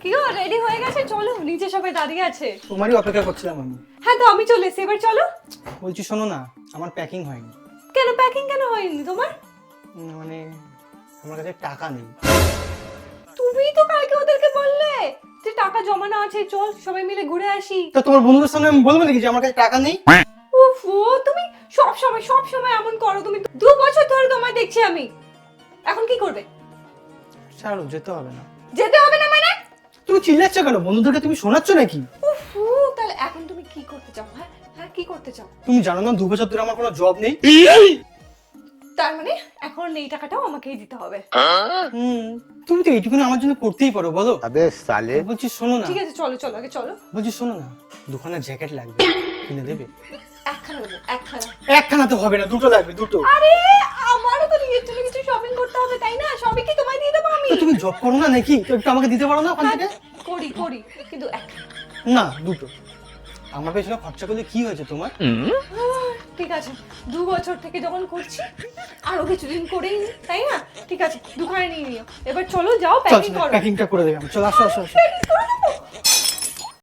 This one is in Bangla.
কি গো রেডি হয়ে গেছে? চলো, নিচে সবাই দাঁড়িয়ে আছে। তোমারই অপেক্ষা করছিলাম আমি। হ্যাঁ তো আমি চলে এসেছি, এবার চলো। বলছি শোনো না, আমার প্যাকিং হয়নি। কেন প্যাকিং কেন হয়নি তোমার? মানে আমার কাছে টাকা নেই। তুমিই তো কালকে ওদেরকে বললে যে টাকা জমানো আছে, চল সবাই মিলে ঘুরে আসি। তো তোমার বন্ধুদের সামনে আমি বলবো নাকি যে আমার কাছে টাকা নেই? উফ, তুমি সব সময় এমন করো। তুমি 2 বছর ধরে তোমায় দেখছি আমি। এখন কি করবে? ছাড়ো, যেতে হবে না। যেতে হবে না মানে? তুমি চিল্লাচ্ছ কেন? বন্ধুদেরকে তুমি শোনাচ্ছ নাকি? উফ, তাহলে এখন তুমি কি করতে চাও? হ্যাঁ হ্যাঁ, কি করতে চাও? তুমি জানো না 2 বছর ধরে আমার কোনো জব নেই। তার মানে এখন এই টাকাটাও আমাকেই দিতে হবে। তুমি তো এইটুকুনি আমার জন্য করতেই পারো, বলো। अबे साले বলছি শোনো না, ঠিক আছে চলো চলো, আগে চলো। বলছি শোনো না, দুখানা জ্যাকেট লাগবে, কিনে দেবে? একখানা দেবো, একখানা। একখানা তো হবে না, দুটো লাগবে, দুটো। আরে আমারও তো নিজের জন্য কিছু শপিং করতে হবে, তাই না? সবই কি তোমায় দিয়ে দেবো আমি? তো তুমি জব করো না নাকি? তো একটু আমাকে দিতে পারো না ওখান থেকে? করি করি, কিন্তু একখানা। না, দুটো। আমার পেছনে খরচা করলে কি হয়েছে তোমার? ঠিক আছে, 2 বছর থেকে যখন করছি আরো কিছুদিন করেই নি, তাই না? ঠিক আছে, দুখানে নিয়ে নিও। এবার চলো, যাও চল প্যাকিং করো। প্যাকিংটা করে দেবে। চলো, আসো আসো আসো। Packing